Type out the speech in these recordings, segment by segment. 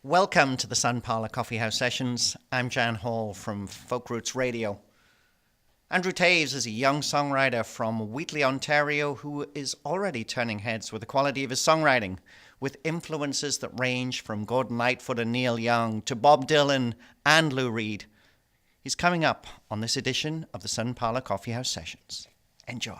Welcome to the Sun Parlour Coffee House Sessions. I'm Jan Hall from Folk Roots Radio. Andrew Taves is a young songwriter from Wheatley, Ontario, who is already turning heads with the quality of his songwriting, with influences that range from Gordon Lightfoot and Neil Young to Bob Dylan and Lou Reed. He's coming up on this edition of the Sun Parlour Coffee House Sessions. Enjoy.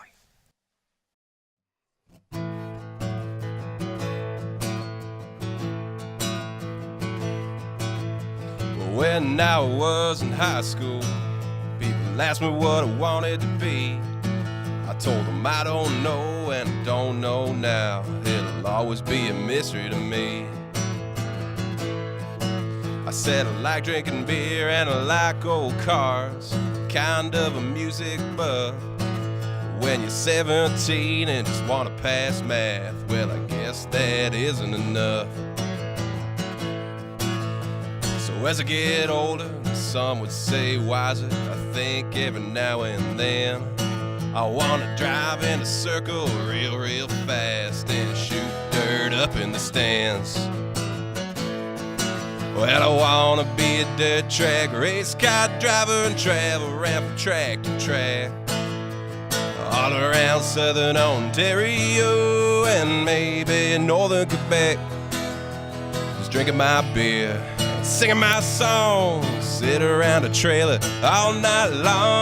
When I was in high school, people asked me what I wanted to be. I told them I don't know and I don't know now. It'll always be a mystery to me. I said I like drinking beer and I like old cars, kind of a music buff. When you're 17 and just want to pass math, well, I guess that isn't enough. So as I get older, some would say wiser, I think every now and then I want to drive in a circle real fast and shoot dirt up in the stands. Well, I want to be a dirt track race car driver and travel around from track to track, all around southern Ontario and maybe northern Quebec. Just drinking my beer, singing my songs, sit around a trailer all night long.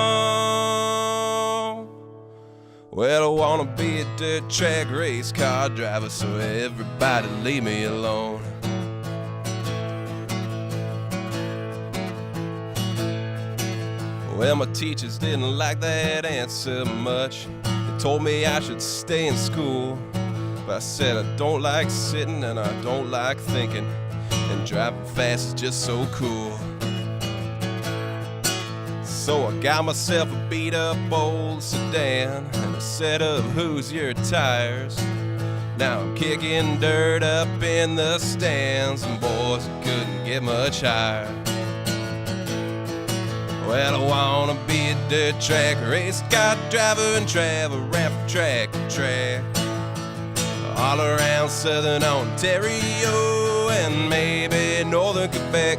Well, I wanna be a dirt track race car driver, so everybody leave me alone. Well, my teachers didn't like that answer much. They told me I should stay in school, but I said I don't like sitting and I don't like thinking, and driving fast is just so cool. So I got myself a beat up old sedan and a set of Hoosier tires. Now I'm kicking dirt up in the stands, and boys, it couldn't get much higher. Well, I wanna be a dirt track race car driver and travel around from track to track, all around southern Ontario and maybe northern Quebec.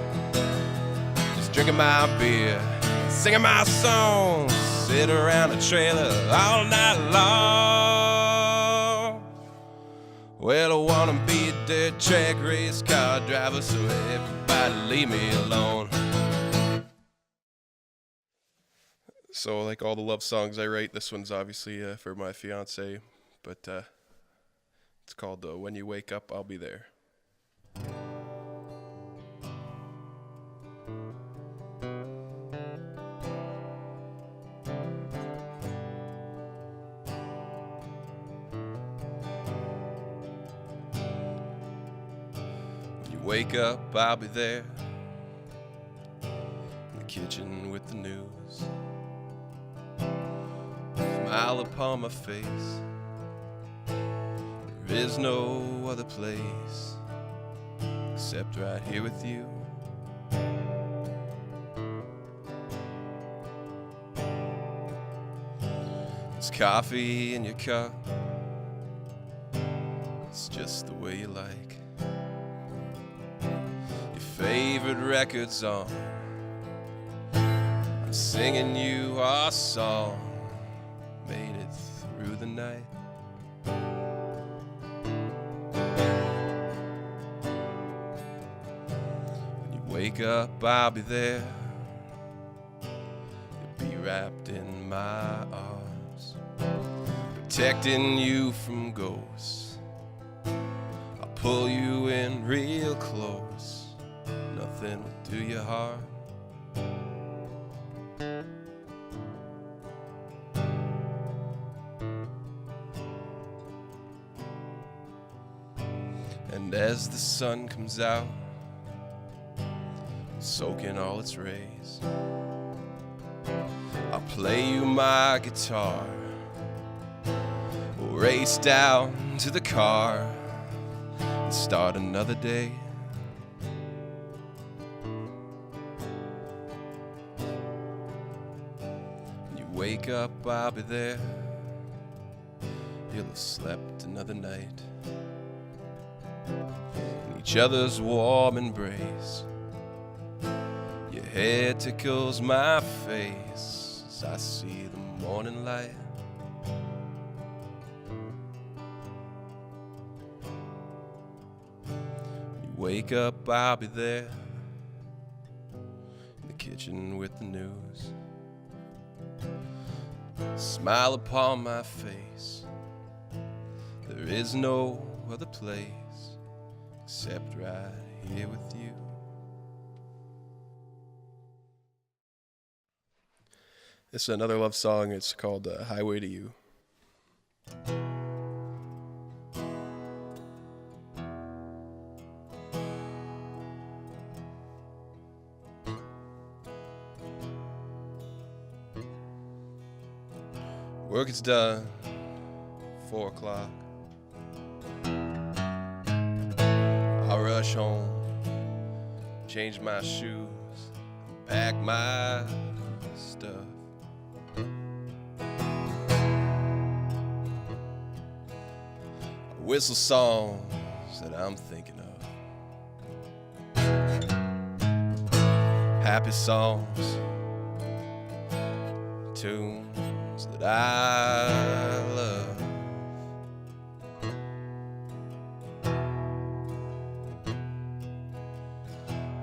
Just drinking my beer, singing my songs, sit around a trailer all night long. Well, I wanna be a dirt track race car driver, so everybody leave me alone. So like all the love songs I write, this one's obviously for my fiance, but it's called When You Wake Up, I'll Be There. When you wake up, I'll be there, in the kitchen with the news, smile upon my face. There is no other place except right here with you. There's coffee in your cup, it's just the way you like. Your favorite record's on, I'm singing you our song. Made it through the night. When you wake up, I'll be there. You'll be wrapped in my arms, protecting you from ghosts. I'll pull you in real close, nothing will do you harm. And as the sun comes out, soaking all its rays, I'll play you my guitar. We'll race down to the car and start another day. When you wake up, I'll be there. You'll have slept another night. each other's warm embrace. Your hair tickles my face as I see the morning light. You wake up, I'll be there in the kitchen with the news. Smile upon my face. There is no other place except right here with you. This is another love song. It's called Highway to You. Work is done, 4 o'clock. I rush home, change my shoes, pack my stuff. I whistle songs that I'm thinking of. Happy songs, tunes that I love.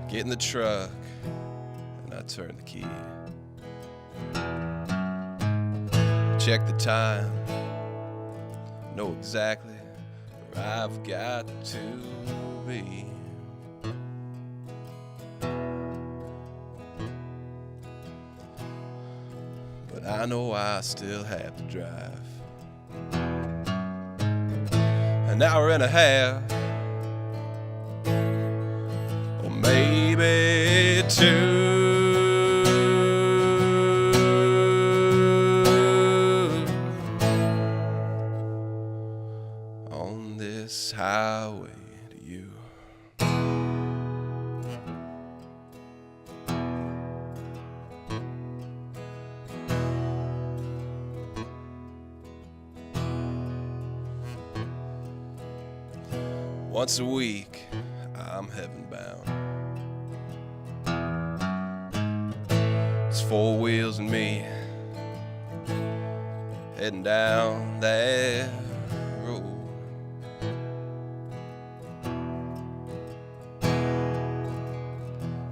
Get in the truck and I turn the key. Check the time, know exactly where I've got to be. But I know I still have to drive an hour and a half, or maybe 2, on this highway to you. Once a week, I'm heaven bound. It's 4 wheels and me heading down that road.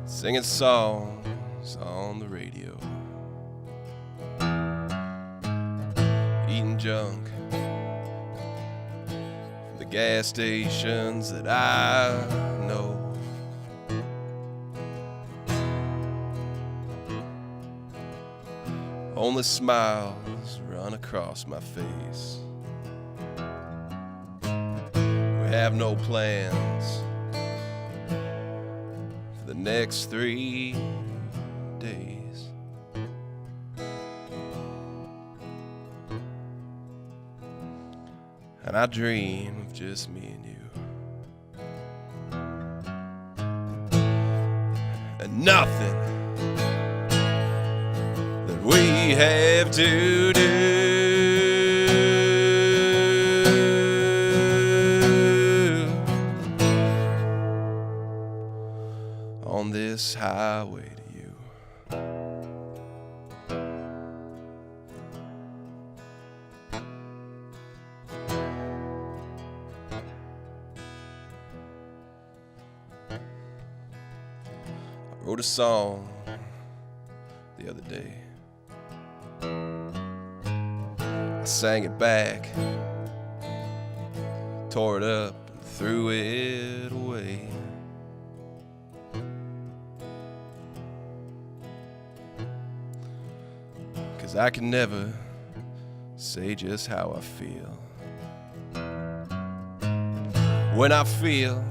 Singing songs on the radio, eating junk from the gas stations that I know. Only smiles run across my face. We have no plans for the next 3 days. And I dream of just me and you, and nothing that we have to do. On this highway to you. I wrote a song the other day. I sang it back, tore it up, and threw it away. Cause I can never say just how I feel. When I feel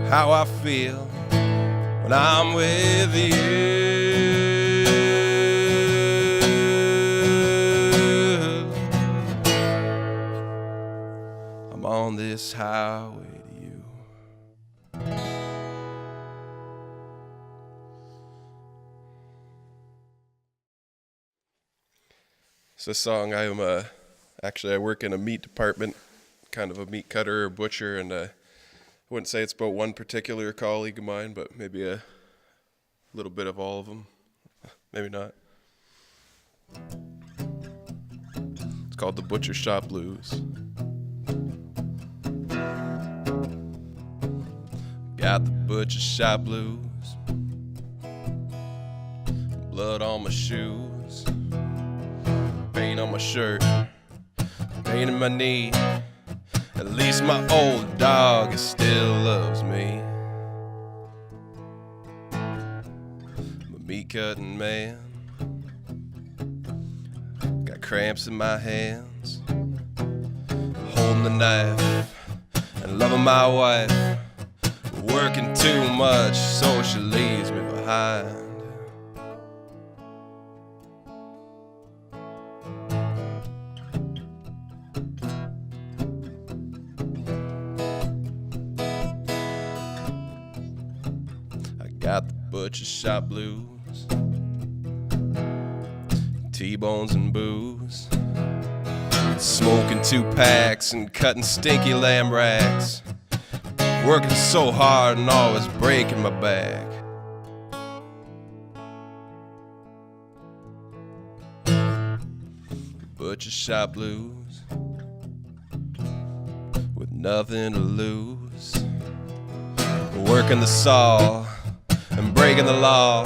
how I feel when I'm with you. I'm on this highway to you. It's a song. I work in a meat department, kind of a meat cutter or butcher, and wouldn't say it's about one particular colleague of mine, but maybe a little bit of all of them. Maybe not. It's called the Butcher Shop Blues. Got the butcher shop blues, blood on my shoes, paint on my shirt, pain in my knee. At least my old dog still loves me. I'm a meat-cutting man, got cramps in my hands, holding the knife and loving my wife. Working too much, so she leaves me behind. I got the butcher shop blues, T-bones and booze, smoking 2 packs and cutting stinky lamb racks. Working so hard and always breaking my back. Butcher shop blues, with nothing to lose. Working the saw and breaking the law.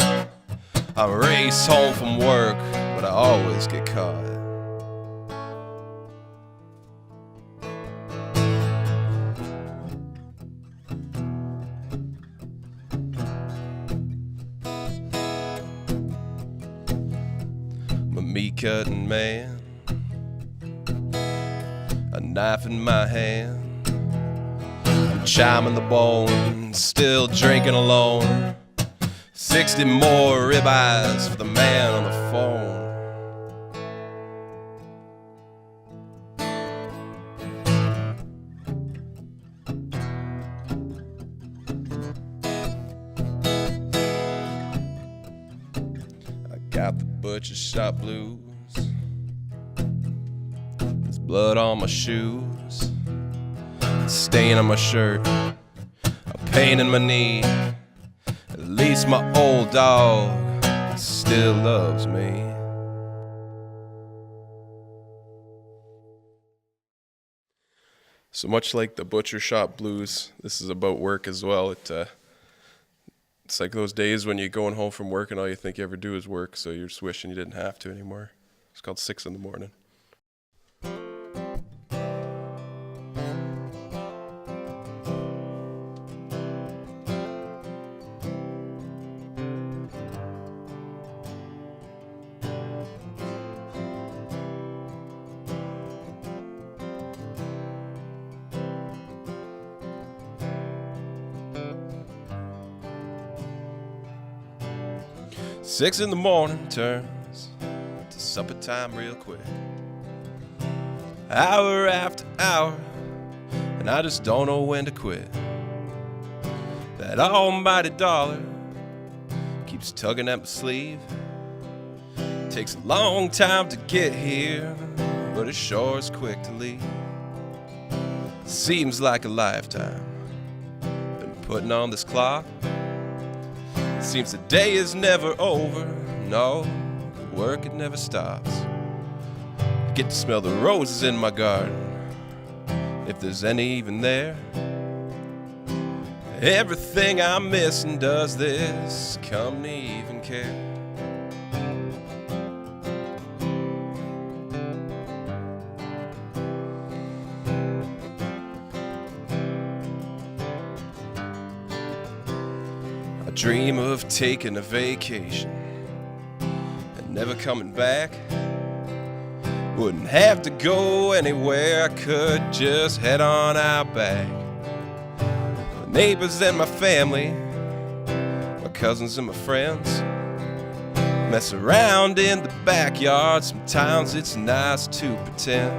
I race home from work, but I always get caught. Meat-cutting man, a knife in my hand. I'm chiming the bone, still drinking alone. 60 more ribeyes for the man on the phone. I got the butcher shop blues, there's blood on my shoes, a stain on my shirt, a pain in my knee. At least my old dog still loves me. So much like the butcher shop blues, this is about work as well. It's like those days when you're going home from work and all you think you ever do is work, so you're just wishing you didn't have to anymore. It's called 6 in the morning. 6 in the morning turns to supper time real quick. Hour after hour, and I just don't know when to quit. That almighty dollar keeps tugging at my sleeve. Takes a long time to get here, but it sure is quick to leave. Seems like a lifetime been putting on this clock. Seems the day is never over, no, the work it never stops. I get to smell the roses in my garden, if there's any even there. Everything I'm missing, does this company even care? Dream of taking a vacation and never coming back. Wouldn't have to go anywhere, I could just head on out back. My neighbors and my family, my cousins and my friends, mess around in the backyard. Sometimes it's nice to pretend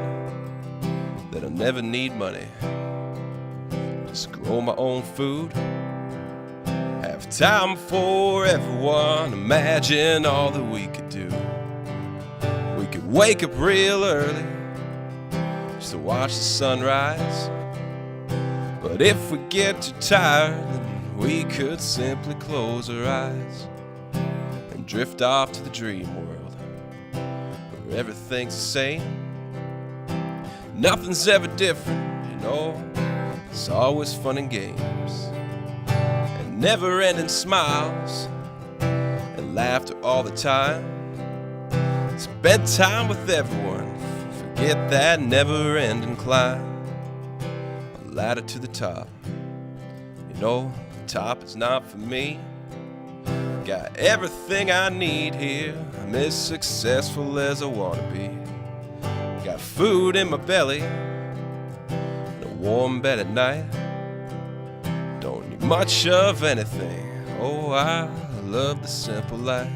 that I'll never need money. Just grow my own food, have time for everyone. Imagine all that we could do. We could wake up real early just to watch the sunrise. But But if we get too tired, then we could simply close our eyes and drift off to the dream world where everything's the same. Nothing's ever different, you know. It's always fun and games and never-ending smiles and laughter all the time. Spend time with everyone, forget that never-ending climb. A ladder to the top, you know, the top is not for me. Got everything I need here, I'm as successful as I wanna be. Got food in my belly, and a warm bed at night. Don't need much of anything, oh I love the simple life.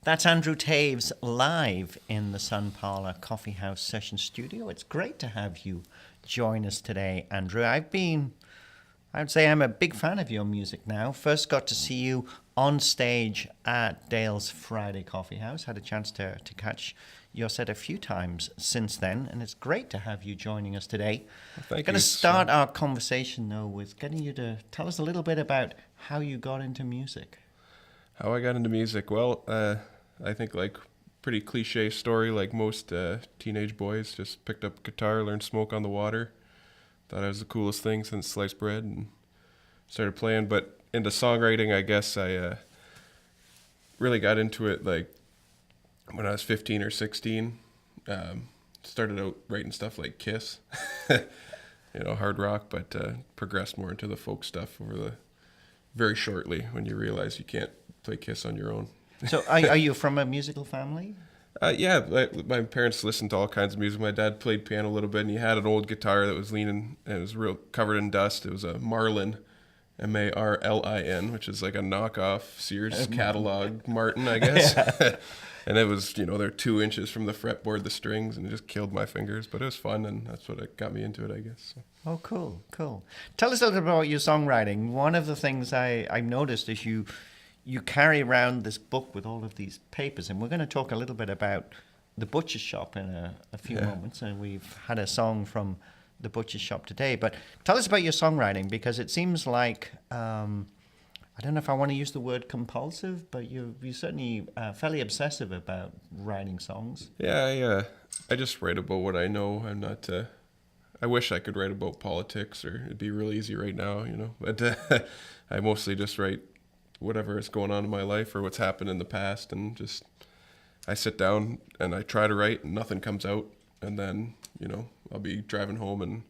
That's Andrew Taves live in the Sun Parlour Coffee House Session Studio. It's great to have you join us today, Andrew. I would say I'm a big fan of your music now. First got to see you on stage at Dale's Friday Coffee House. Had a chance to catch your set a few times since then, and it's great to have you joining us today. Well, thank you. I'm going to start our conversation, though, with getting you to tell us a little bit about how you got into music. How I got into music? Well, I think like pretty cliche story, like most teenage boys, just picked up a guitar, learned Smoke on the Water. Thought it was the coolest thing since sliced bread and started playing. But into songwriting, I guess I really got into it like when I was 15 or 16. Started out writing stuff like Kiss, hard rock, but progressed more into the folk stuff very shortly when you realize you can't play Kiss on your own. So are you from a musical family? Yeah, my parents listened to all kinds of music. My dad played piano a little bit, and he had an old guitar that was leaning, and it was real covered in dust. It was a Marlin, Marlin, which is like a knockoff Sears catalog Martin, I guess. Yeah. And it was, they're 2 inches from the fretboard, the strings, and it just killed my fingers. But it was fun, and that's what got me into it, I guess. So. Oh, cool. Tell us a little bit about your songwriting. One of the things I've noticed is you carry around this book with all of these papers, and we're going to talk a little bit about the Butcher's Shop in a few moments, and we've had a song from the Butcher's Shop today. But tell us about your songwriting, because it seems like, I don't know if I want to use the word compulsive, but you're certainly fairly obsessive about writing songs. Yeah, I just write about what I know. I'm not... I wish I could write about politics, or it'd be real easy right now, But I mostly just write whatever is going on in my life or what's happened in the past, and just I sit down and I try to write and nothing comes out, and then I'll be driving home and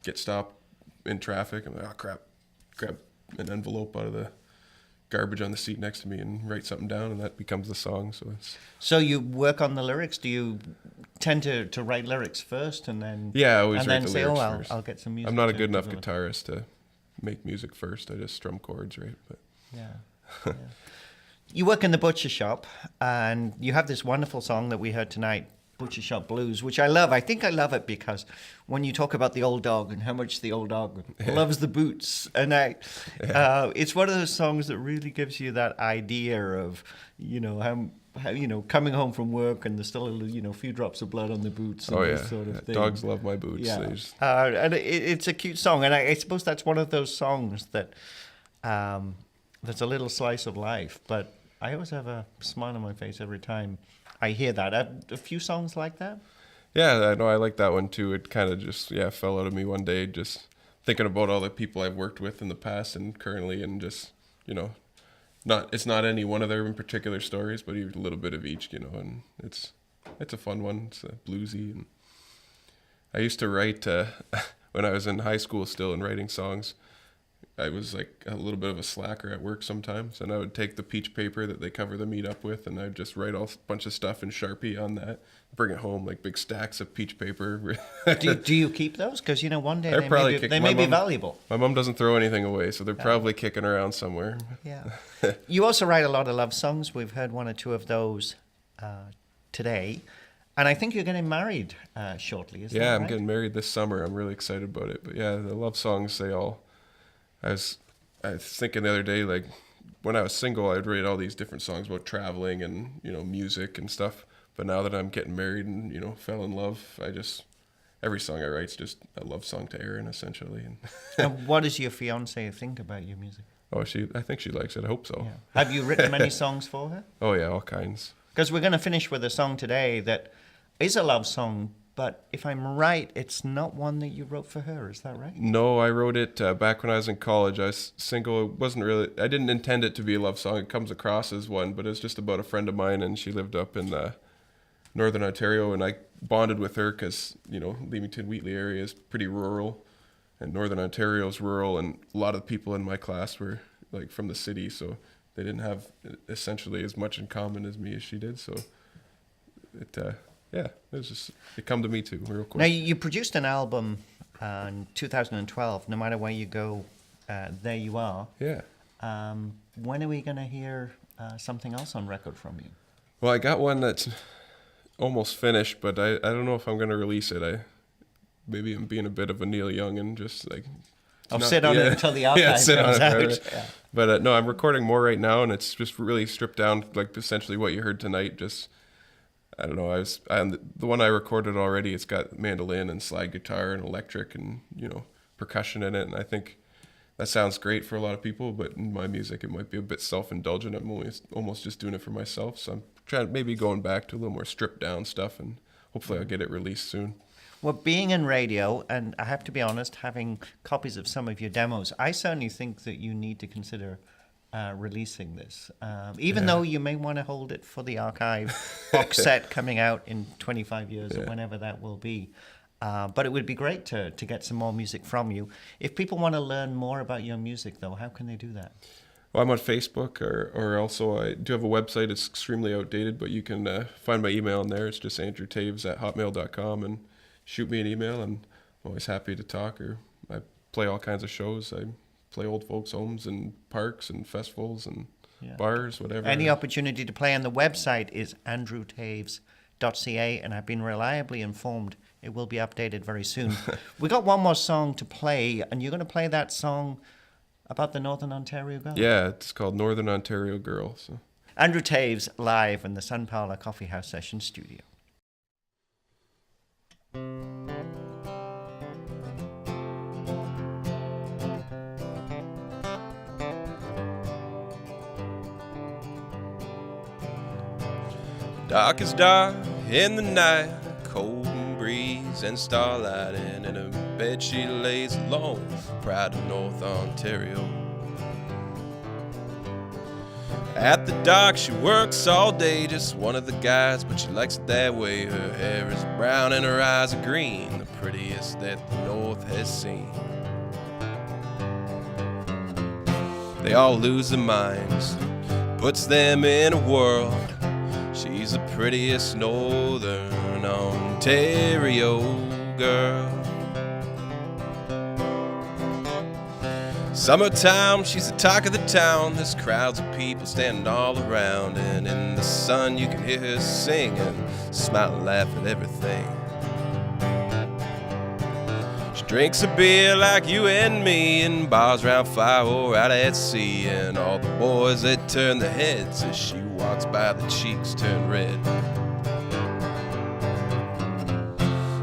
get stopped in traffic. I'm like, oh crap, grab an envelope out of the garbage on the seat next to me and write something down, and that becomes the song. So you work on the lyrics? Do you tend to write lyrics first and then I always write the lyrics first. I'll get some music. I'm not a good enough guitarist to make music first. I just strum chords, right? But yeah. You work in the Butcher Shop, and you have this wonderful song that we heard tonight, Butcher Shop Blues, which I love. I think I love it because when you talk about the old dog and how much the old dog loves the boots, and it's one of those songs that really gives you that idea of, how coming home from work and there's still a few drops of blood on the boots. And this sort of thing. Dogs love my boots. Yeah. And it's a cute song, and I suppose that's one of those songs that that's a little slice of life, but I always have a smile on my face every time I hear that. A few songs like that? Yeah, I know. I like that one too. It kind of just, fell out of me one day, just thinking about all the people I've worked with in the past and currently, and just, it's not any one of their in particular stories, but even a little bit of each, and it's a fun one. It's bluesy. And I used to write, when I was in high school still and writing songs, I was like a little bit of a slacker at work sometimes, and I would take the peach paper that they cover the meat up with, and I'd just write a bunch of stuff in Sharpie on that, bring it home, like big stacks of peach paper. Do you keep those? Because, one day they may be valuable. My mom doesn't throw anything away, so they're probably kicking around somewhere. Yeah. You also write a lot of love songs. We've heard one or two of those today. And I think you're getting married shortly, isn't that right? I'm getting married this summer. I'm really excited about it. But yeah, the love songs, I I was thinking the other day, like, when I was single, I'd write all these different songs about traveling and, music and stuff. But now that I'm getting married and, fell in love, every song I write's just a love song to Erin, essentially. And what does your fiance think about your music? Oh, I think she likes it. I hope so. Yeah. Have you written many songs for her? Oh, yeah, all kinds. Because we're going to finish with a song today that is a love song, but if I'm right, it's not one that you wrote for her. Is that right? No, I wrote it back when I was in college. I was single. I didn't intend it to be a love song. It comes across as one, but it's just about a friend of mine, and she lived up in Northern Ontario, and I bonded with her because, Leamington, Wheatley area is pretty rural, and Northern Ontario is rural, and a lot of the people in my class were like from the city, so they didn't have essentially as much in common as me as she did. So it come to me too real quick. Now, you produced an album in 2012, No Matter Where You Go, There You Are. Yeah. When are we going to hear something else on record from you? Well, I got one that's almost finished, but I don't know if I'm going to release it. Maybe I'm being a bit of a Neil Young and just like... I'll sit on it until the archive comes out. Yeah. But no, I'm recording more right now, and it's just really stripped down, like essentially what you heard tonight. Just, I don't know, the one I recorded already, it's got mandolin and slide guitar and electric and, percussion in it, and I think that sounds great for a lot of people, but in my music, it might be a bit self-indulgent. I'm almost just doing it for myself, so I'm maybe going back to a little more stripped down stuff, and hopefully I'll get it released soon. Well, being in radio, and I have to be honest, having copies of some of your demos, I certainly think that you need to consider releasing this. Even though you may want to hold it for the archive box set coming out in 25 years or whenever that will be. But it would be great to get some more music from you. If people want to learn more about your music, though, how can they do that? Well, I'm on Facebook, or also I do have a website. It's extremely outdated, but you can find my email in there. It's just andrewtaves@hotmail.com, and shoot me an email. I'm always happy to talk. Or I play all kinds of shows. I play old folks' homes and parks and festivals and bars, whatever. Any opportunity to play on the website is andrewtaves.ca, and I've been reliably informed it will be updated very soon. We got one more song to play, and you're going to play that song about the Northern Ontario girl? Yeah, it's called Northern Ontario Girl. So. Andrew Taves live in the Sun Parlour Coffee House Session studio. Dark is dark in the night, cold breeze and starlight, and in her bed she lays alone, proud of North Ontario. At the dock she works all day, just one of the guys, but she likes it that way. Her hair is brown and her eyes are green, the prettiest that the North has seen. They all lose their minds, puts them in a whirl. She's the prettiest Northern Ontario girl. Summertime, she's the talk of the town. There's crowds of people standing all around, and in the sun you can hear her sing and smile and laugh at everything. She drinks a beer like you and me in bars round fire or out at sea, and all the boys that turn their heads as she walks by, the cheeks turn red.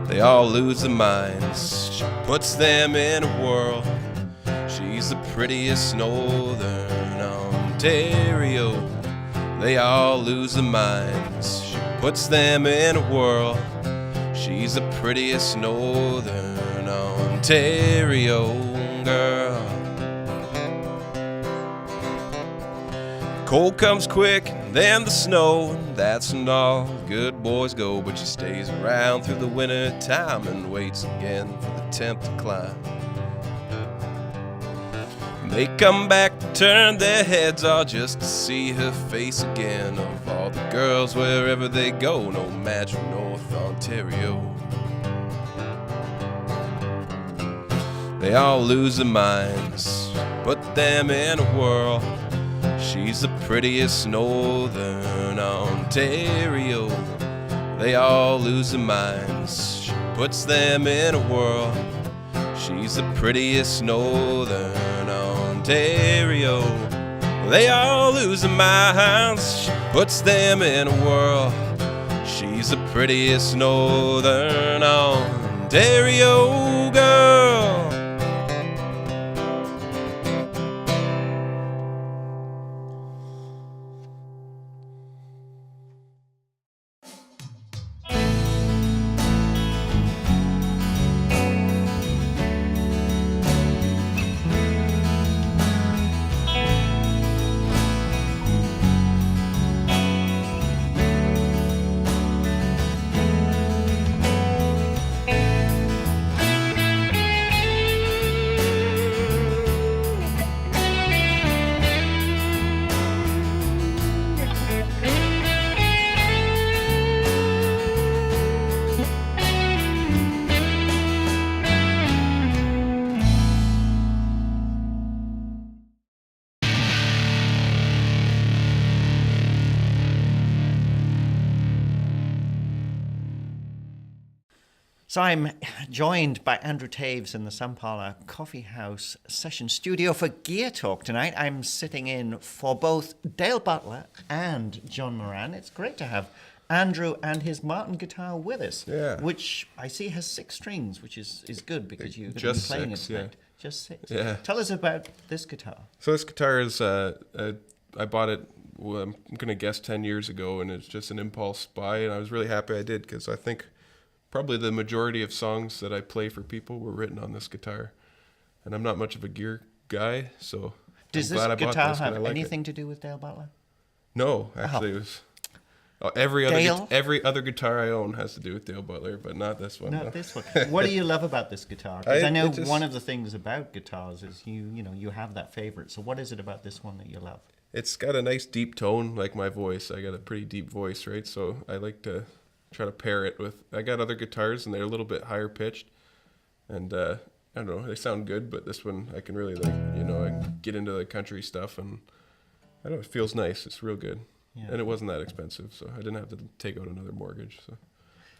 They all lose their minds, she puts them in a whirl. She's the prettiest Northern Ontario. They all lose their minds, she puts them in a whirl. She's the prettiest Northern Ontario girl. Cold comes quick, and then the snow, and that's when all good boys go. But she stays around through the winter time and waits again for the temp to climb. They come back to turn their heads all just to see her face again. Of all the girls, wherever they go, no match for North Ontario. They all lose their minds, put them in a whirl. She's the prettiest Northern Ontario. They all lose their minds, she puts them in a whirl. She's the prettiest Northern Ontario Ontario. They all lose their minds, she puts them in a whirl. She's the prettiest northern Ontario girl. So I'm joined by Andrew Taves in the Sampala Coffee House session studio for Gear Talk tonight. I'm sitting in for both Dale Butler and John Moran. It's great to have Andrew and his Martin guitar with us, which I see has 6 strings, which is good because you're going to be playing it tonight. Just 6. Yeah. Tell us about this guitar. So this guitar is, I bought it, I'm going to guess 10 years ago, and it's just an impulse buy, and I was really happy I did because I think probably the majority of songs that I play for people were written on this guitar. And I'm not much of a gear guy, so Does I'm glad this I bought guitar this, have I like anything it. to do with Dale Butler? No, actually it was... every Dale? every other guitar I own has to do with Dale Butler, but not this one. Not no. this one. What do you love about this guitar? Because I know just, one of the things about guitars is you have that favorite. So what is it about this one that you love? It's got a nice deep tone, like my voice. I got a pretty deep voice, right? So I like to try to pair it with... I got other guitars, and they're a little bit higher pitched. And I don't know, they sound good, but this one I can really, I can get into the country stuff, and I don't know, it feels nice. It's real good. Yeah. And it wasn't that expensive, so I didn't have to take out another mortgage.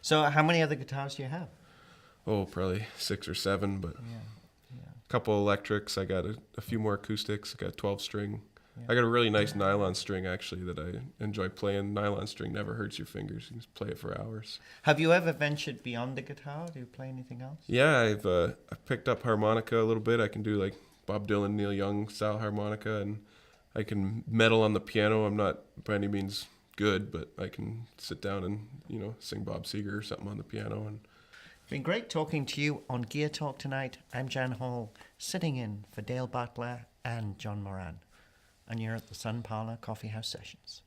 So how many other guitars do you have? Oh, probably 6 or 7, but a couple electrics. I got a few more acoustics. I got a 12-string. Yeah. I got a really nice nylon string, actually, that I enjoy playing. Nylon string never hurts your fingers. You can just play it for hours. Have you ever ventured beyond the guitar? Do you play anything else? Yeah, I've picked up harmonica a little bit. I can do like Bob Dylan, Neil Young style harmonica, and I can meddle on the piano. I'm not by any means good, but I can sit down and, sing Bob Seger or something on the piano. And it's been great talking to you on Gear Talk tonight. I'm Jan Hall, sitting in for Dale Butler and John Moran. And you're at the Sun Parlour Coffee House Sessions.